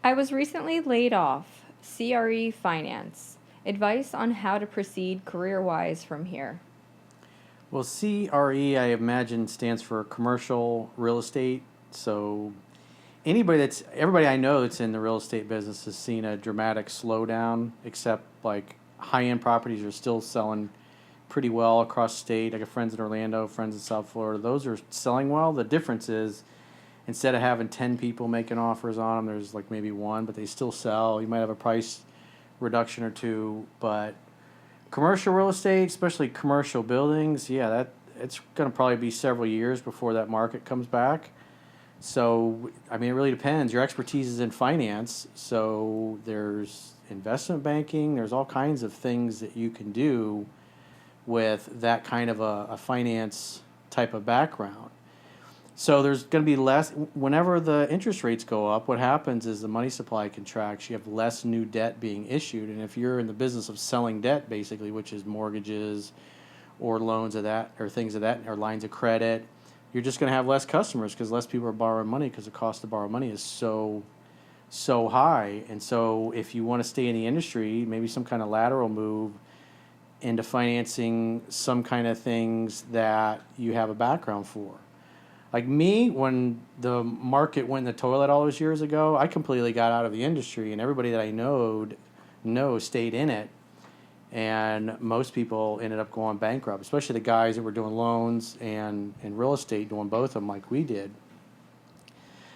I was recently laid off. CRE Finance. Advice on how to proceed career wise from here. Well, CRE, I imagine, stands for commercial real estate. So everybody I know that's in the real estate business has seen a dramatic slowdown, except like high end properties are still selling pretty well across state. I got friends in Orlando, friends in South Florida. Those are selling well. The difference is instead of having 10 people making offers on them, there's like maybe one, but they still sell. You might have a price reduction or two, but commercial real estate, especially commercial buildings, yeah, that it's going to probably be several years before that market comes back. So, I mean, it really depends. Your expertise is in finance, so there's investment banking, there's all kinds of things that you can do with that kind of a finance type of background. So there's going to be less, whenever the interest rates go up, what happens is the money supply contracts, you have less new debt being issued. And if you're in the business of selling debt, basically, which is mortgages or loans of that, or things of that, or lines of credit, you're just going to have less customers because less people are borrowing money because the cost to borrow money is so high. And so if you want to stay in the industry, maybe some kind of lateral move into financing some kind of things that you have a background for. Like me, when the market went in the toilet all those years ago, I completely got out of the industry, and everybody that I know stayed in it, and most people ended up going bankrupt, especially the guys that were doing loans and real estate, doing both of them like we did.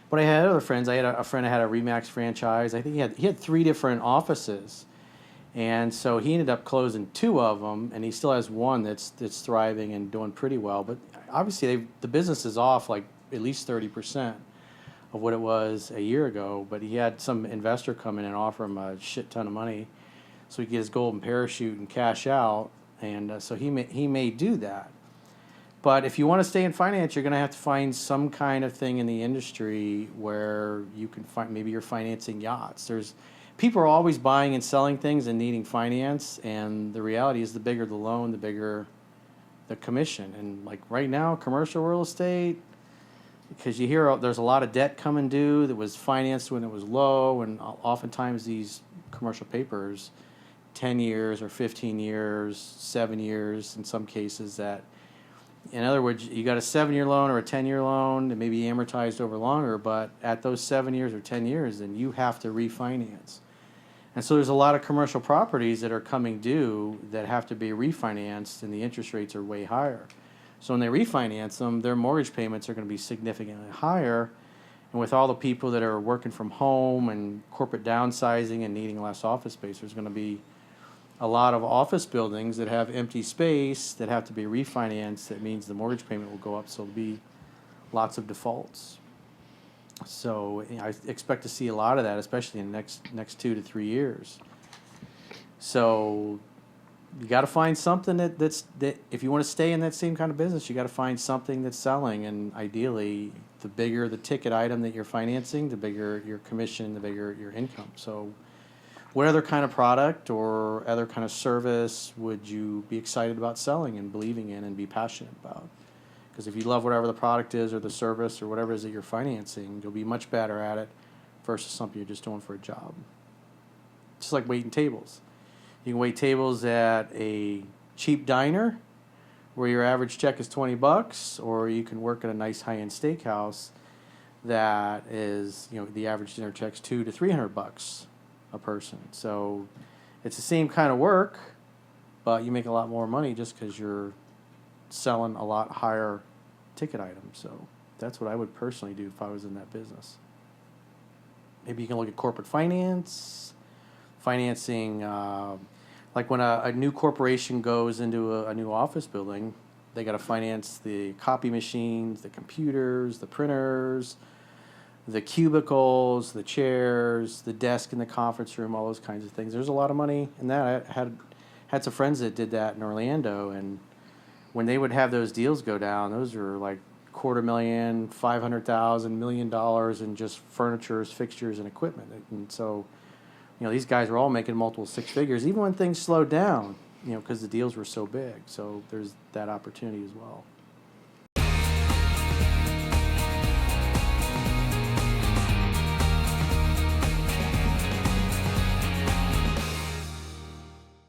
But I had other friends. I had a friend that had a Remax franchise. I think he had three different offices, and so he ended up closing two of them, and he still has one that's thriving and doing pretty well. But obviously, the business is off like at least 30% of what it was a year ago. But he had some investor come in and offer him a shit ton of money, so he could get his golden parachute and cash out. And so he may do that. But if you want to stay in finance, you're going to have to find some kind of thing in the industry where you can find, maybe you're financing yachts. There's people are always buying and selling things and needing finance, and the reality is the bigger the loan, the bigger the commission. And like right now, commercial real estate, because you hear there's a lot of debt coming due that was financed when it was low, and oftentimes these commercial papers, 10 years or 15 years, 7 years in some cases, that in other words, you got a 7-year loan or a 10-year loan that may be amortized over longer, but at those 7 years or 10 years, then you have to refinance. And so there's a lot of commercial properties that are coming due that have to be refinanced, and the interest rates are way higher. So when they refinance them, their mortgage payments are going to be significantly higher. And with all the people that are working from home and corporate downsizing and needing less office space, there's going to be a lot of office buildings that have empty space that have to be refinanced. That means the mortgage payment will go up, so there'll be lots of defaults. So I expect to see a lot of that, especially in the next 2 to 3 years. So you got to find something that if you want to stay in that same kind of business, you got to find something that's selling, and ideally, the bigger the ticket item that you're financing, the bigger your commission, the bigger your income. So what other kind of product or other kind of service would you be excited about selling and believing in and be passionate about? Because if you love whatever the product is or the service or whatever it is that you're financing, you'll be much better at it versus something you're just doing for a job. Just like waiting tables. You can wait tables at a cheap diner where your average check is $20, or you can work at a nice high-end steakhouse that is, the average dinner check's $200 to $300 a person. So it's the same kind of work, but you make a lot more money just because you're selling a lot higher ticket items. So that's what I would personally do if I was in that business. Maybe you can look at corporate finance, financing, like when a new corporation goes into a new office building, they got to finance the copy machines, the computers, the printers, the cubicles, the chairs, the desk in the conference room, all those kinds of things. There's a lot of money in that. I had some friends that did that in Orlando, and when they would have those deals go down, those were like $250,000, $500,000, $1 million in just furnitures, fixtures, and equipment. And so, these guys were all making multiple six figures, even when things slowed down, because the deals were so big. So there's that opportunity as well.